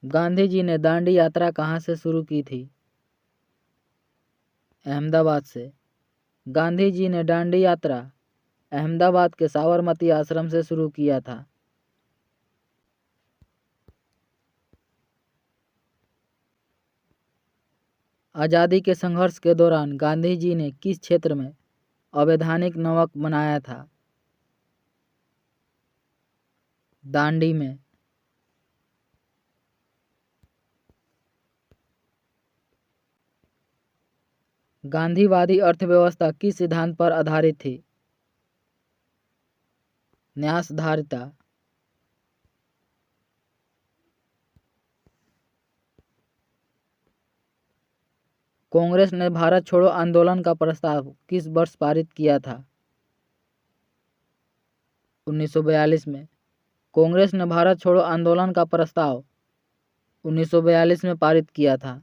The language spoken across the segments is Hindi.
गांधी जी ने दांडी यात्रा कहाँ से शुरू की थी? अहमदाबाद से। गांधी जी ने दांडी यात्रा अहमदाबाद के साबरमती आश्रम से शुरू किया था। आज़ादी के संघर्ष के दौरान गांधी जी ने किस क्षेत्र में अवैधानिक नमक बनाया था? दांडी में। गांधीवादी अर्थव्यवस्था किस सिद्धांत पर आधारित थी? न्यासधारिता। कांग्रेस ने भारत छोड़ो आंदोलन का प्रस्ताव किस वर्ष पारित किया था? 1942 में। कांग्रेस ने भारत छोड़ो आंदोलन का प्रस्ताव 1942 में पारित किया था।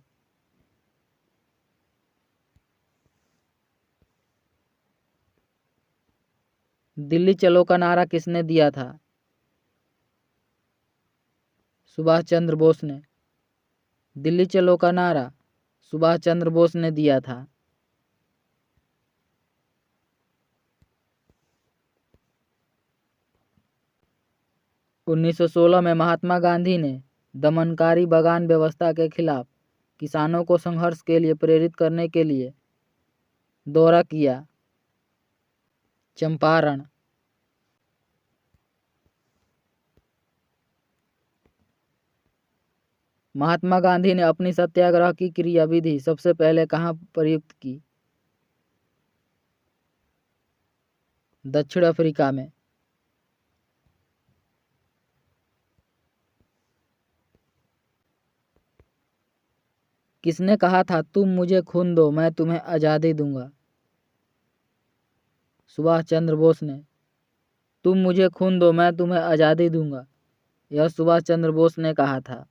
दिल्ली चलो का नारा किसने दिया था? सुभाष चंद्र बोस ने। दिल्ली चलो का नारा सुभाष चंद्र बोस ने दिया था। उन्नीस 1916 में महात्मा गांधी ने दमनकारी बागान व्यवस्था के खिलाफ किसानों को संघर्ष के लिए प्रेरित करने के लिए दौरा किया। चंपारण। महात्मा गांधी ने अपनी सत्याग्रह की क्रियाविधि सबसे पहले कहाँ प्रयुक्त की? दक्षिण अफ्रीका में। किसने कहा था तुम मुझे खून दो मैं तुम्हें आज़ादी दूंगा? सुभाष चंद्र बोस ने। तुम मुझे खून दो मैं तुम्हें आज़ादी दूंगा, यह सुभाष चंद्र बोस ने कहा था।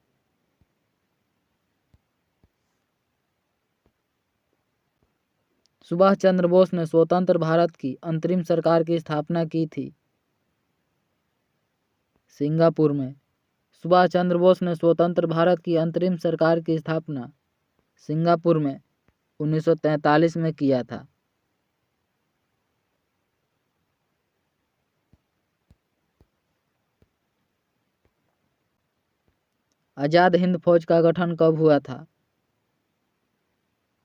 सुभाष चंद्र बोस ने स्वतंत्र भारत की अंतरिम सरकार की स्थापना की थी। सिंगापुर में। सुभाष चंद्र बोस ने स्वतंत्र भारत की अंतरिम सरकार की स्थापना सिंगापुर में 1943 में किया था। आज़ाद हिंद फौज का गठन कब हुआ था?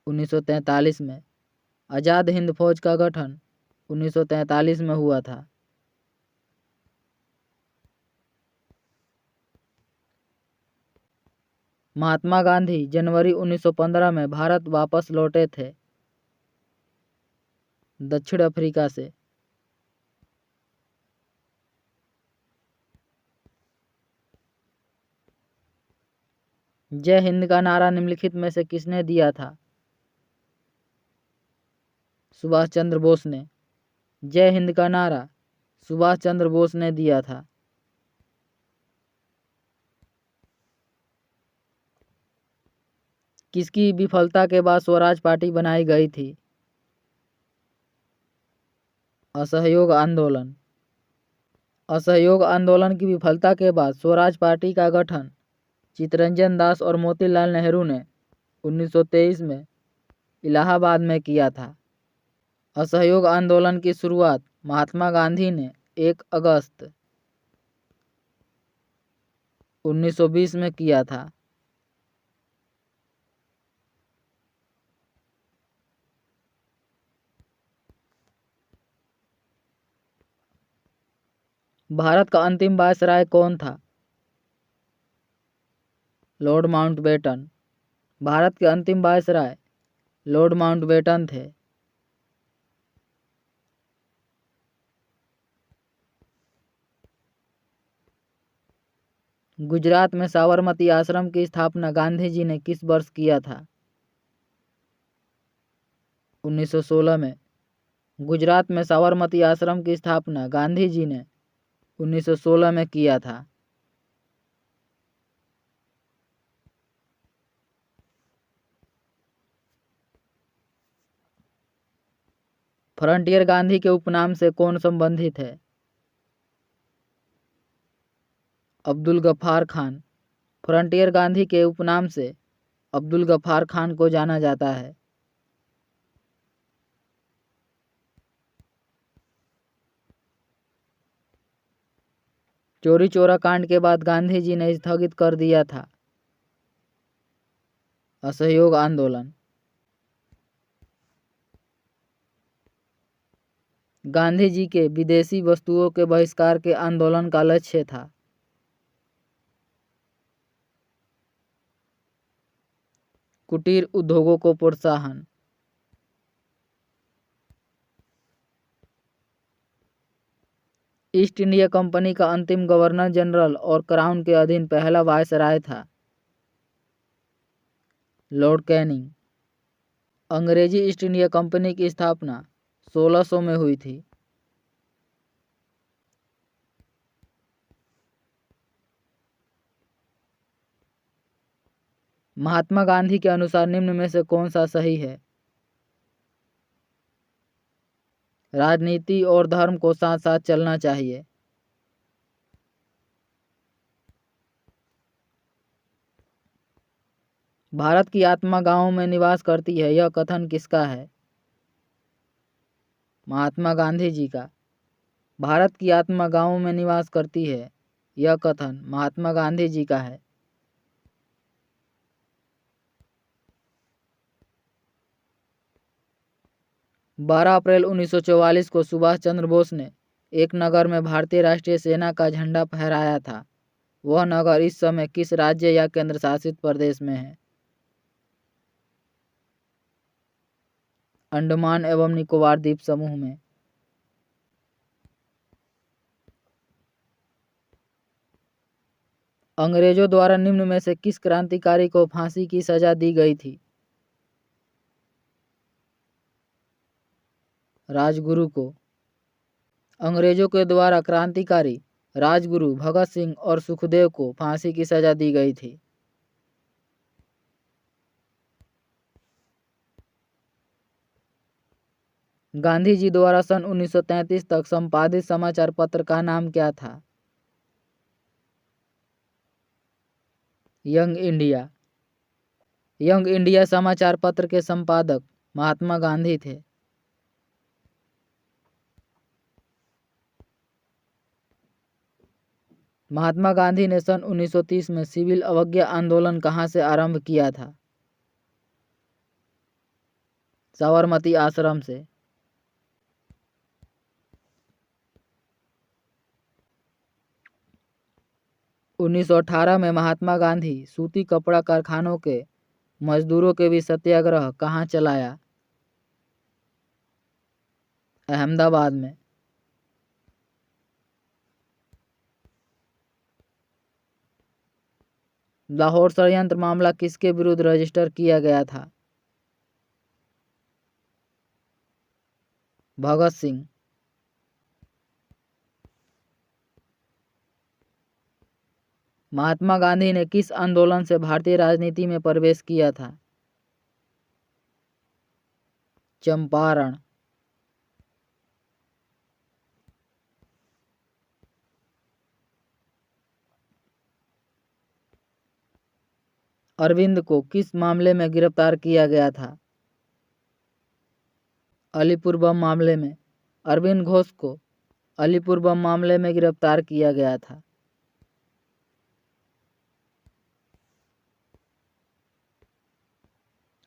1943 में। आज़ाद हिंद फौज का गठन 1943 में हुआ था। महात्मा गांधी जनवरी 1915 में भारत वापस लौटे थे। दक्षिण अफ्रीका से। जय हिंद का नारा निम्नलिखित में से किसने दिया था? सुभाष चंद्र बोस ने। जय हिंद का नारा सुभाष चंद्र बोस ने दिया था। किसकी विफलता के बाद स्वराज पार्टी बनाई गई थी? असहयोग आंदोलन। असहयोग आंदोलन की विफलता के बाद स्वराज पार्टी का गठन चित्तरंजन दास और मोतीलाल नेहरू ने 1923 में इलाहाबाद में किया था। असहयोग आंदोलन की शुरुआत महात्मा गांधी ने 1 अगस्त 1920 में किया था। भारत का अंतिम वायसराय कौन था? Lord Mountbatten. भारत के अंतिम वायसराय लॉर्ड माउंटबेटन थे। गुजरात में साबरमती आश्रम की स्थापना गांधी जी ने किस वर्ष किया था? 1916 में। गुजरात में साबरमती आश्रम की स्थापना गांधी जी ने 1916 में किया था। फ्रंटियर गांधी के उपनाम से कौन संबंधित है? अब्दुल गफ्फार खान। फ्रंटियर गांधी के उपनाम से अब्दुल गफ्फार खान को जाना जाता है। चौरी चौरा कांड के बाद गांधी जी ने स्थगित कर दिया था असहयोग आंदोलन। गांधी जी के विदेशी वस्तुओं के बहिष्कार के आंदोलन का लक्ष्य था कुटीर उद्योगों को प्रोत्साहन। ईस्ट इंडिया कंपनी का अंतिम गवर्नर जनरल और क्राउन के अधीन पहला वायसराय था लॉर्ड कैनिंग। अंग्रेजी ईस्ट इंडिया कंपनी की स्थापना 1600 में हुई थी। महात्मा गांधी के अनुसार निम्न में से कौन सा सही है? राजनीति और धर्म को साथ साथ चलना चाहिए। भारत की आत्मा गांवों में निवास करती है, यह कथन किसका है? महात्मा गांधी जी का। भारत की आत्मा गांवों में निवास करती है, यह कथन महात्मा गांधी जी का है। बारह अप्रैल 1944 को सुभाष चंद्र बोस ने एक नगर में भारतीय राष्ट्रीय सेना का झंडा फहराया था। वह नगर इस समय किस राज्य या केंद्र शासित प्रदेश में है? अंडमान एवं निकोबार द्वीप समूह में। अंग्रेजों द्वारा निम्न में से किस क्रांतिकारी को फांसी की सजा दी गई थी? राजगुरु को। अंग्रेजों के द्वारा क्रांतिकारी राजगुरु भगत सिंह और सुखदेव को फांसी की सजा दी गई थी। गांधी जी द्वारा सन 1933 तक संपादित समाचार पत्र का नाम क्या था? Young India. यंग इंडिया समाचार पत्र के संपादक महात्मा गांधी थे। महात्मा गांधी ने सन 1930 में सिविल अवज्ञा आंदोलन कहाँ से आरंभ किया था? साबरमती आश्रम से। उन्नीस सौ 18 में महात्मा गांधी सूती कपड़ा कारखानों के मजदूरों के बीच सत्याग्रह कहाँ चलाया? अहमदाबाद में। लाहौर षड्यंत्र मामला किसके विरुद्ध रजिस्टर किया गया था? भगत सिंह। महात्मा गांधी ने किस आंदोलन से भारतीय राजनीति में प्रवेश किया था? चंपारण। अरविंद को किस मामले में गिरफ्तार किया गया था? अलीपुर बम मामले में। अरविंद घोष को अलीपुर बम मामले में गिरफ्तार किया गया था।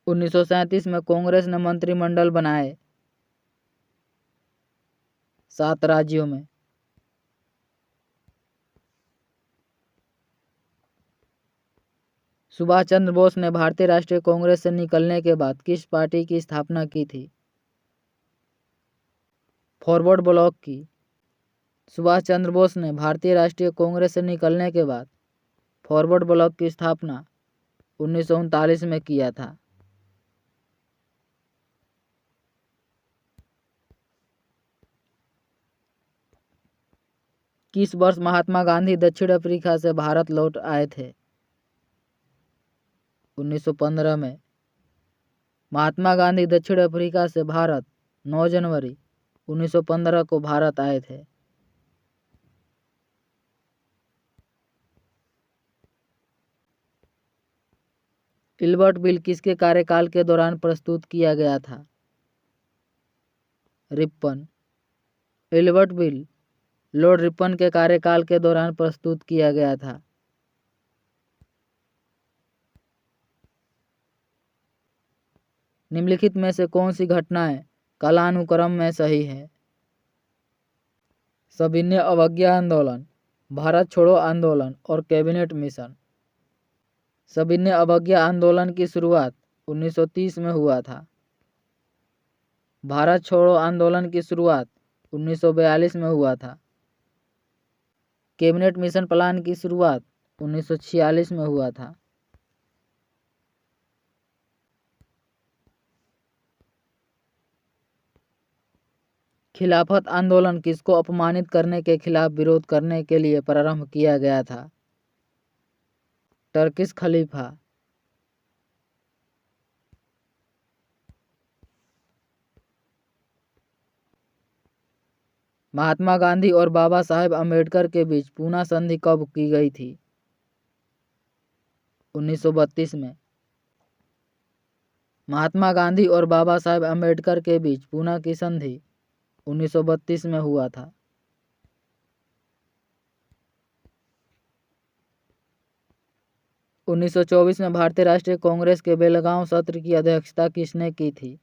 उन्नीस सौ 37 में कांग्रेस ने मंत्रिमंडल बनाए 7 राज्यों में। सुभाष चंद्र बोस ने भारतीय राष्ट्रीय कांग्रेस से निकलने के बाद किस पार्टी की स्थापना की थी? फॉरवर्ड ब्लॉक की। सुभाष चंद्र बोस ने भारतीय राष्ट्रीय कांग्रेस से निकलने के बाद फॉरवर्ड ब्लॉक की स्थापना 1939 में किया था। किस वर्ष महात्मा गांधी दक्षिण अफ्रीका से भारत लौट आए थे? 1915 में। महात्मा गांधी दक्षिण अफ्रीका से भारत 9 जनवरी 1915 को भारत आए थे। इल्बर्ट बिल किसके कार्यकाल के दौरान प्रस्तुत किया गया था? Ripon. Ilbert bill Lord Ripon के कार्यकाल के दौरान प्रस्तुत किया गया था। निम्नलिखित में से कौन सी घटनाएं कालानुक्रम में सही है? सविनय अवज्ञा आंदोलन, भारत छोड़ो आंदोलन और कैबिनेट मिशन। सविनय अवज्ञा आंदोलन की शुरुआत 1930 में हुआ था। भारत छोड़ो आंदोलन की शुरुआत 1942 में हुआ था। कैबिनेट मिशन प्लान की शुरुआत 1946 में हुआ था। खिलाफत आंदोलन किसको अपमानित करने के खिलाफ विरोध करने के लिए प्रारंभ किया गया था? टर्किश खलीफा। महात्मा गांधी और बाबा साहेब अम्बेडकर के बीच पूना संधि कब की गई थी? 1932 में। महात्मा गांधी और बाबा साहेब अम्बेडकर के बीच पूना की संधि 1932 में हुआ था। उन्नीस सौ 24 में भारतीय राष्ट्रीय कांग्रेस के बेलगांव सत्र की अध्यक्षता किसने की थी?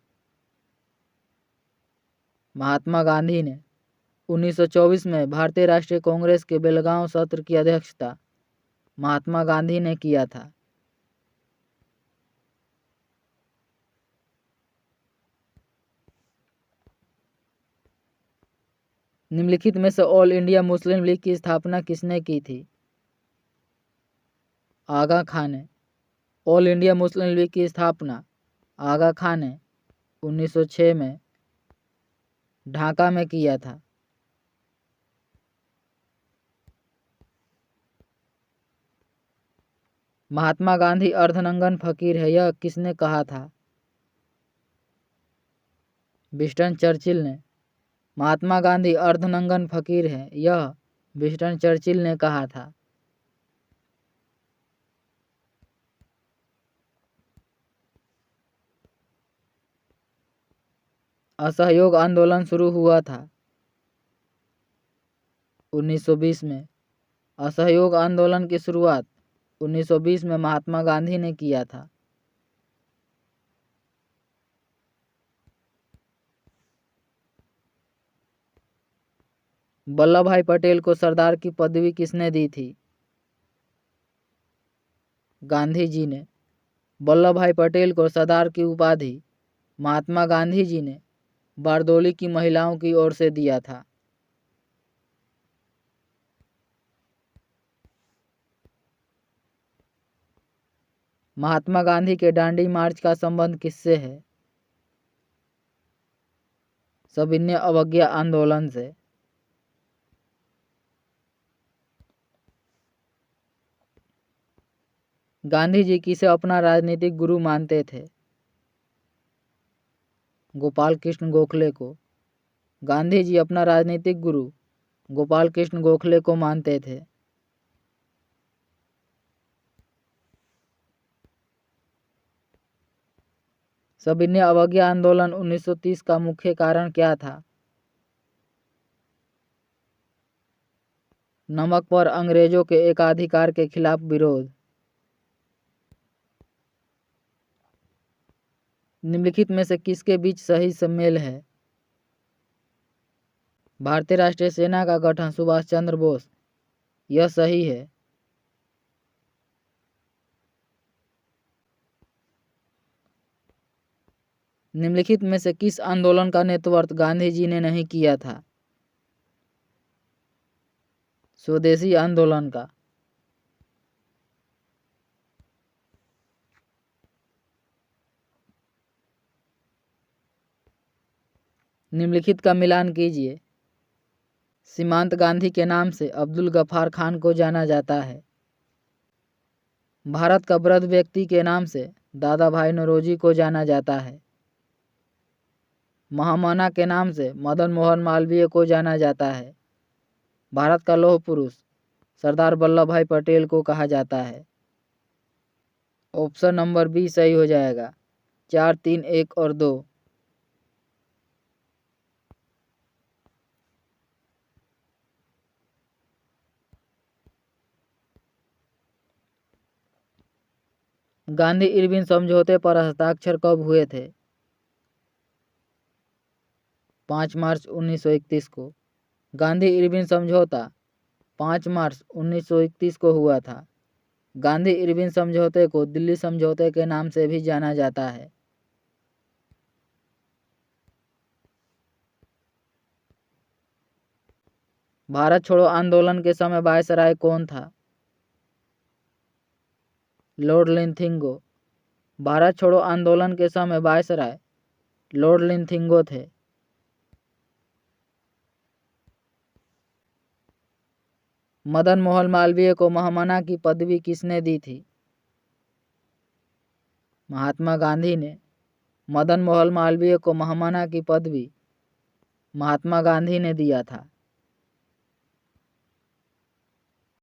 महात्मा गांधी ने। 1924 में भारतीय राष्ट्रीय कांग्रेस के बेलगांव सत्र की अध्यक्षता महात्मा गांधी ने किया था। निम्नलिखित में से ऑल इंडिया मुस्लिम लीग की स्थापना किसने की थी? आगा खान ने। ऑल इंडिया मुस्लिम लीग की स्थापना आगा खान ने 1906 में ढाका में किया था। महात्मा गांधी अर्धनंगन फकीर है, यह किसने कहा था? विंस्टन चर्चिल ने। महात्मा गांधी अर्धनंगन फकीर है, यह विंस्टन चर्चिल ने कहा था। असहयोग आंदोलन शुरू हुआ था 1920 में। असहयोग आंदोलन की शुरुआत 1920 में महात्मा गांधी ने किया था। वल्लभ भाई पटेल को सरदार की पदवी किसने दी थी? गांधी जी ने। वल्लभ भाई पटेल को सरदार की उपाधि महात्मा गांधी जी ने बारदोली की महिलाओं की ओर से दिया था। महात्मा गांधी के दांडी मार्च का संबंध किससे है? सविनय अवज्ञा आंदोलन से। गांधी जी किसे अपना राजनीतिक गुरु मानते थे? गोपाल कृष्ण गोखले को। गांधी जी अपना राजनीतिक गुरु गोपाल कृष्ण गोखले को मानते थे। सविनय अवज्ञा आंदोलन 1930 का मुख्य कारण क्या था? नमक पर अंग्रेजों के एकाधिकार के खिलाफ विरोध। निम्नलिखित में से किसके बीच सही सम्मेल है? भारतीय राष्ट्रीय सेना का गठन सुभाष चंद्र बोस, यह सही है। निम्नलिखित में से किस आंदोलन का नेतृत्व गांधी जी ने नहीं किया था? स्वदेशी आंदोलन का। निम्नलिखित का मिलान कीजिए। सीमांत गांधी के नाम से अब्दुल गफ्फार खान को जाना जाता है। भारत का वृद्ध व्यक्ति के नाम से दादा भाई नौरोजी को जाना जाता है। महामना के नाम से मदन मोहन मालवीय को जाना जाता है। भारत का लौह पुरुष सरदार वल्लभ भाई पटेल को कहा जाता है। ऑप्शन नंबर बी सही हो जाएगा। 4, 3, 1 और 2। गांधी इरविन समझौते पर हस्ताक्षर कब हुए थे? 5 मार्च 1931 को। गांधी इरविन समझौता 5 मार्च 1931 को हुआ था। गांधी इरविन समझौते को दिल्ली समझौते के नाम से भी जाना जाता है। भारत छोड़ो आंदोलन के समय वायसराय कौन था? लॉर्ड लिंथिंगो। भारत छोड़ो आंदोलन के समय वायसराय लॉर्ड लिंथिंगो थे। मदन मोहन मालवीय को महामना की पदवी किसने दी थी? महात्मा गांधी ने। मदन मोहन मालवीय को महामना की पदवी महात्मा गांधी ने दिया था।